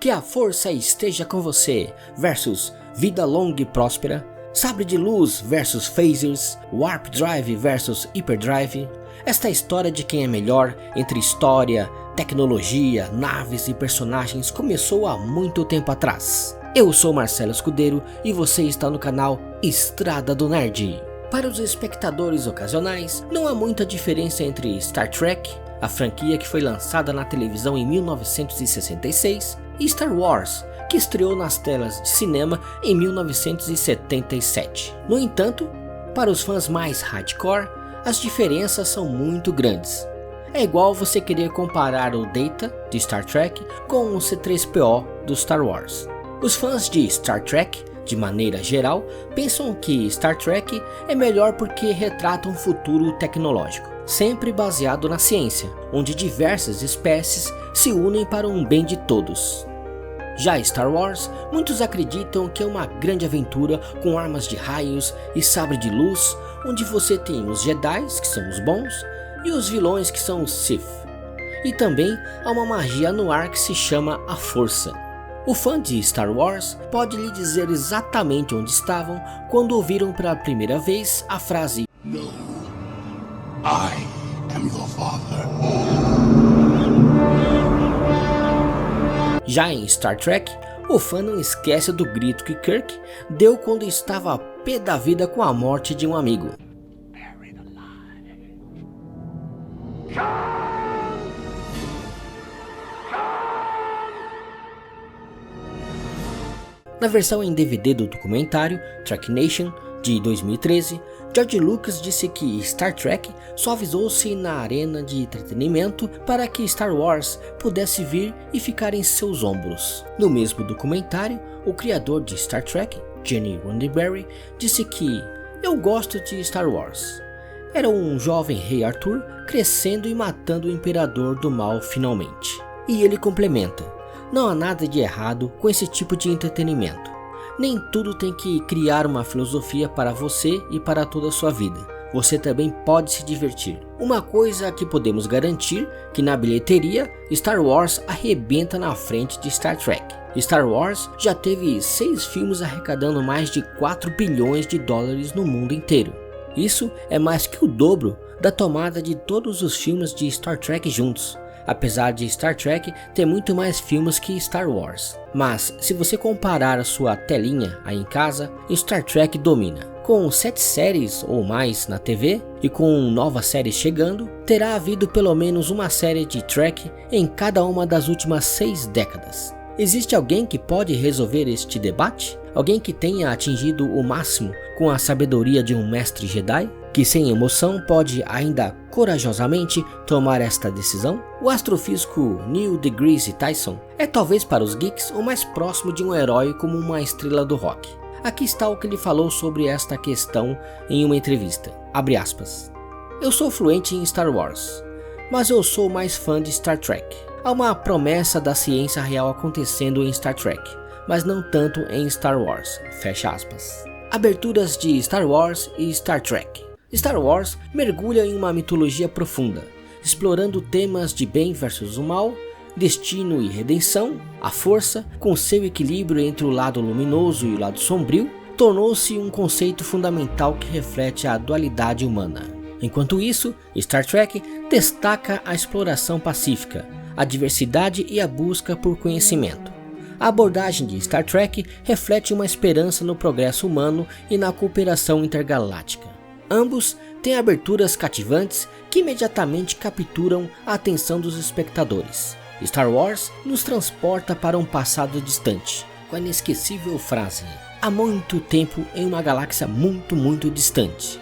Que a força esteja com você versus Vida Longa e Próspera, Sabre de Luz versus Phasers, Warp Drive versus Hyperdrive. Esta é a história de quem é melhor entre história, tecnologia, naves e personagens começou há muito tempo atrás. Eu sou Marcelo Escudeiro e você está no canal Estrada do Nerd. Para os espectadores ocasionais, não há muita diferença entre Star Trek, a franquia que foi lançada na televisão em 1966, e Star Wars, que estreou nas telas de cinema em 1977. No entanto, para os fãs mais hardcore, as diferenças são muito grandes. É igual você querer comparar o Data de Star Trek com o C-3PO do Star Wars. Os fãs de Star Trek, de maneira geral, pensam que Star Trek é melhor porque retrata um futuro tecnológico, sempre baseado na ciência, onde diversas espécies se unem para um bem de todos. Já Star Wars, muitos acreditam que é uma grande aventura com armas de raios e sabre de luz, onde você tem os Jedi, que são os bons, e os vilões, que são os Sith. E também há uma magia no ar que se chama a Força. O fã de Star Wars pode lhe dizer exatamente onde estavam quando ouviram pela primeira vez a frase No, I am your father. Já em Star Trek, o fã não esquece do grito que Kirk deu quando estava a pé da vida com a morte de um amigo. Na versão em DVD do documentário Trek Nation, de 2013, George Lucas disse que Star Trek só avisou-se na arena de entretenimento para que Star Wars pudesse vir e ficar em seus ombros. No mesmo documentário, o criador de Star Trek, Gene Roddenberry, disse que "Eu gosto de Star Wars. Era um jovem rei Arthur crescendo e matando o imperador do mal finalmente." E ele complementa: "Não há nada de errado com esse tipo de entretenimento. Nem tudo tem que criar uma filosofia para você e para toda a sua vida. Você também pode se divertir. Uma coisa que podemos garantir, que na bilheteria, Star Wars arrebenta na frente de Star Trek. Star Wars já teve 6 filmes arrecadando mais de 4 bilhões de dólares no mundo inteiro. Isso é mais que o dobro da tomada de todos os filmes de Star Trek juntos. Apesar de Star Trek ter muito mais filmes que Star Wars. Mas se você comparar a sua telinha aí em casa, Star Trek domina. Com 7 séries ou mais na TV e com novas séries chegando, terá havido pelo menos uma série de Trek em cada uma das últimas 6 décadas. Existe alguém que pode resolver este debate? Alguém que tenha atingido o máximo com a sabedoria de um mestre Jedi? Que sem emoção pode ainda corajosamente tomar esta decisão? O astrofísico Neil deGrasse Tyson é talvez para os geeks o mais próximo de um herói como uma estrela do rock. Aqui está o que ele falou sobre esta questão em uma entrevista. Abre aspas. "Eu sou fluente em Star Wars, mas eu sou mais fã de Star Trek. Há uma promessa da ciência real acontecendo em Star Trek, mas não tanto em Star Wars." Fecha aspas. Aberturas de Star Wars e Star Trek. Star Wars mergulha em uma mitologia profunda, explorando temas de bem versus o mal, destino e redenção. A força, com seu equilíbrio entre o lado luminoso e o lado sombrio, tornou-se um conceito fundamental que reflete a dualidade humana. Enquanto isso, Star Trek destaca a exploração pacífica, a diversidade e a busca por conhecimento. A abordagem de Star Trek reflete uma esperança no progresso humano e na cooperação intergaláctica. Ambos têm aberturas cativantes que imediatamente capturam a atenção dos espectadores. Star Wars nos transporta para um passado distante, com a inesquecível frase: "Há muito tempo em uma galáxia muito, muito distante."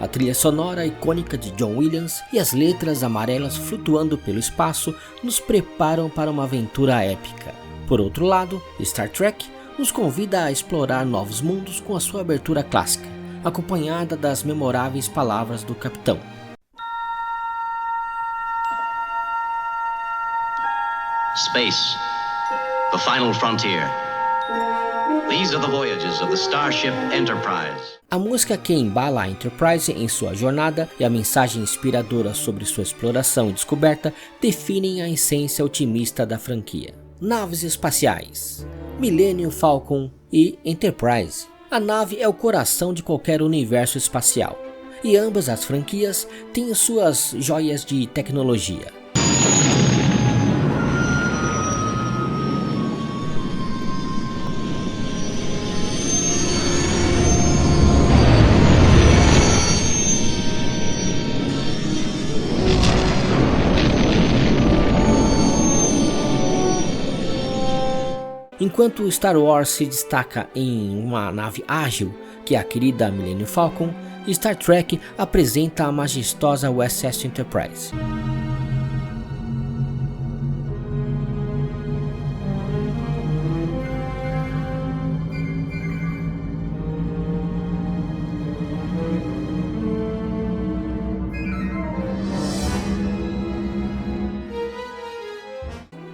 A trilha sonora icônica de John Williams e as letras amarelas flutuando pelo espaço nos preparam para uma aventura épica. Por outro lado, Star Trek nos convida a explorar novos mundos com a sua abertura clássica, acompanhada das memoráveis palavras do capitão. Space, the final frontier. These are the voyages of the Starship Enterprise. A música que embala a Enterprise em sua jornada e a mensagem inspiradora sobre sua exploração e descoberta definem a essência otimista da franquia. Naves espaciais, Millennium Falcon e Enterprise. A nave é o coração de qualquer universo espacial, e ambas as franquias têm suas joias de tecnologia. Enquanto Star Wars se destaca em uma nave ágil, que é a querida Millennium Falcon, Star Trek apresenta a majestosa USS Enterprise.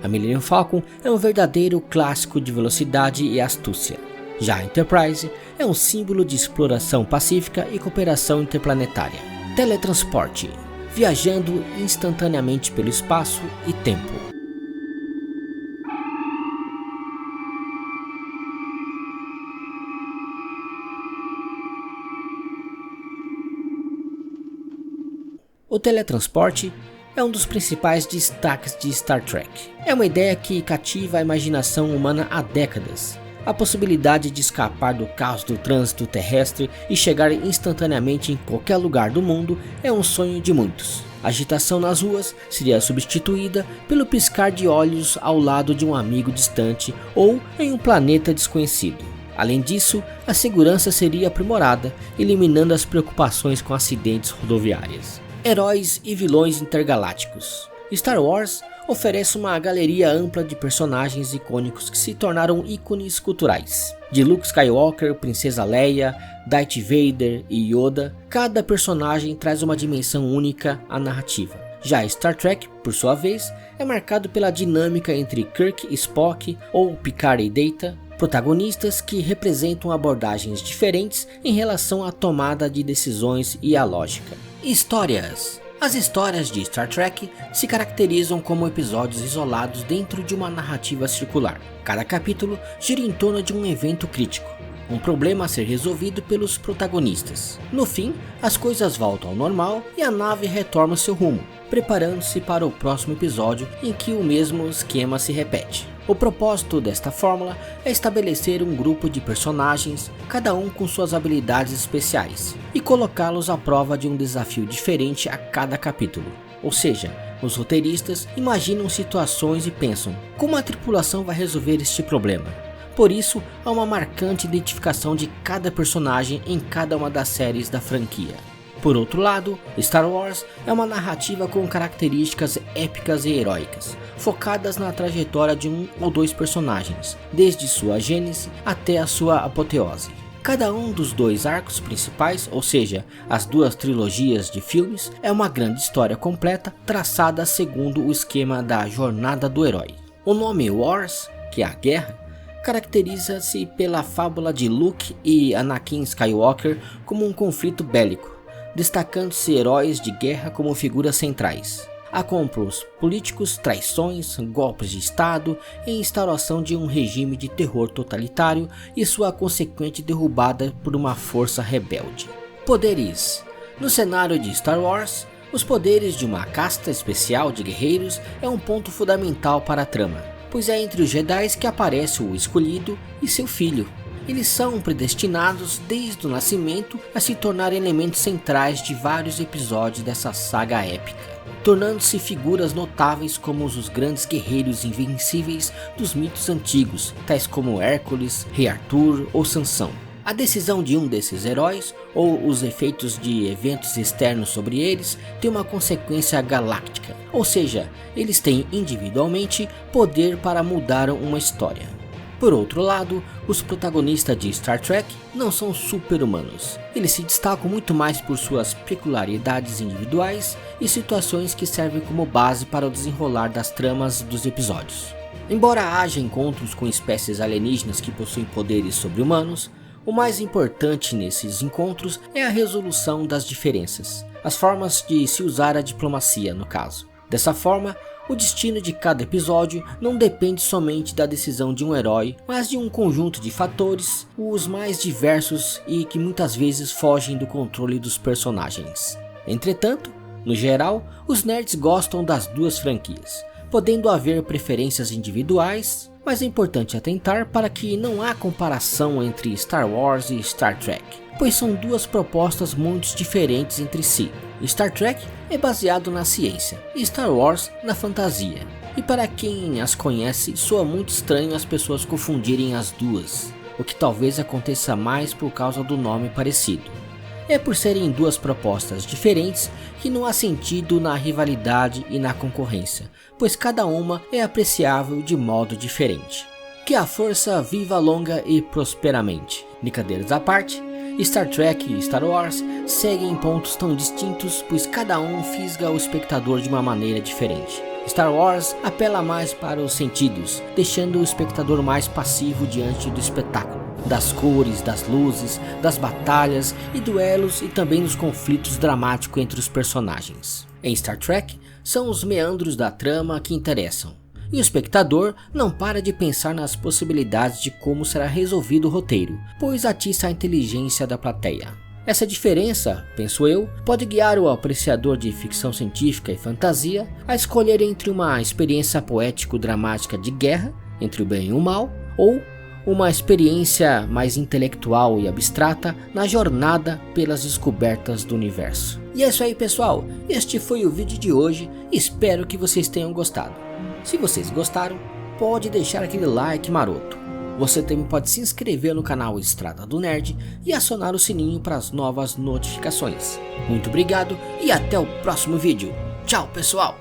A Millennium Falcon é um verdadeiro clássico de velocidade e astúcia. Já a Enterprise é um símbolo de exploração pacífica e cooperação interplanetária. Teletransporte, viajando instantaneamente pelo espaço e tempo. O teletransporte é um dos principais destaques de Star Trek. É uma ideia que cativa a imaginação humana há décadas. A possibilidade de escapar do caos do trânsito terrestre e chegar instantaneamente em qualquer lugar do mundo é um sonho de muitos. A agitação nas ruas seria substituída pelo piscar de olhos ao lado de um amigo distante ou em um planeta desconhecido. Além disso, a segurança seria aprimorada, eliminando as preocupações com acidentes rodoviários. Heróis e vilões intergalácticos. Star Wars oferece uma galeria ampla de personagens icônicos que se tornaram ícones culturais. De Luke Skywalker, Princesa Leia, Darth Vader e Yoda, cada personagem traz uma dimensão única à narrativa. Já Star Trek, por sua vez, é marcado pela dinâmica entre Kirk e Spock ou Picard e Data, protagonistas que representam abordagens diferentes em relação à tomada de decisões e à lógica. Histórias. As histórias de Star Trek se caracterizam como episódios isolados dentro de uma narrativa circular. Cada capítulo gira em torno de um evento crítico, um problema a ser resolvido pelos protagonistas. No fim, as coisas voltam ao normal e a nave retorna ao seu rumo, preparando-se para o próximo episódio em que o mesmo esquema se repete. O propósito desta fórmula é estabelecer um grupo de personagens, cada um com suas habilidades especiais, e colocá-los à prova de um desafio diferente a cada capítulo. Ou seja, os roteiristas imaginam situações e pensam, como a tripulação vai resolver este problema? Por isso, há uma marcante identificação de cada personagem em cada uma das séries da franquia. Por outro lado, Star Wars é uma narrativa com características épicas e heróicas, focadas na trajetória de um ou dois personagens, desde sua gênese até a sua apoteose. Cada um dos dois arcos principais, ou seja, as duas trilogias de filmes, é uma grande história completa, traçada segundo o esquema da jornada do herói. O nome Wars, que é a guerra, caracteriza-se pela fábula de Luke e Anakin Skywalker como um conflito bélico, destacando-se heróis de guerra como figuras centrais. Há complôs políticos, traições, golpes de estado e instauração de um regime de terror totalitário e sua consequente derrubada por uma força rebelde. Poderes. No cenário de Star Wars, os poderes de uma casta especial de guerreiros é um ponto fundamental para a trama, pois é entre os Jedi que aparece o escolhido e seu filho. Eles são predestinados desde o nascimento a se tornar elementos centrais de vários episódios dessa saga épica, tornando-se figuras notáveis como os grandes guerreiros invencíveis dos mitos antigos, tais como Hércules, Rei Arthur ou Sansão. A decisão de um desses heróis, ou os efeitos de eventos externos sobre eles, tem uma consequência galáctica, ou seja, eles têm individualmente poder para mudar uma história. Por outro lado, os protagonistas de Star Trek não são super-humanos. Eles se destacam muito mais por suas peculiaridades individuais e situações que servem como base para o desenrolar das tramas dos episódios. Embora haja encontros com espécies alienígenas que possuem poderes sobre-humanos, o mais importante nesses encontros é a resolução das diferenças, as formas de se usar a diplomacia no caso. Dessa forma, o destino de cada episódio não depende somente da decisão de um herói, mas de um conjunto de fatores, os mais diversos e que muitas vezes fogem do controle dos personagens. Entretanto, no geral, os nerds gostam das duas franquias, podendo haver preferências individuais, mas é importante atentar para que não há comparação entre Star Wars e Star Trek, pois são duas propostas muito diferentes entre si. Star Trek é baseado na ciência e Star Wars na fantasia, e para quem as conhece soa muito estranho as pessoas confundirem as duas, o que talvez aconteça mais por causa do nome parecido. É por serem duas propostas diferentes que não há sentido na rivalidade e na concorrência, pois cada uma é apreciável de modo diferente. Que a força viva longa e prosperamente. Brincadeiras à parte, Star Trek e Star Wars seguem pontos tão distintos, pois cada um fisga o espectador de uma maneira diferente. Star Wars apela mais para os sentidos, deixando o espectador mais passivo diante do espetáculo, das cores, das luzes, das batalhas e duelos e também dos conflitos dramáticos entre os personagens. Em Star Trek, são os meandros da trama que interessam, e o espectador não para de pensar nas possibilidades de como será resolvido o roteiro, pois atiça a inteligência da plateia. Essa diferença, penso eu, pode guiar o apreciador de ficção científica e fantasia a escolher entre uma experiência poético-dramática de guerra, entre o bem e o mal, ou uma experiência mais intelectual e abstrata na jornada pelas descobertas do universo. E é isso aí, pessoal, este foi o vídeo de hoje, espero que vocês tenham gostado. Se vocês gostaram, pode deixar aquele like maroto. Você também pode se inscrever no canal Estrada do Nerd e acionar o sininho para as novas notificações. Muito obrigado e até o próximo vídeo. Tchau, pessoal!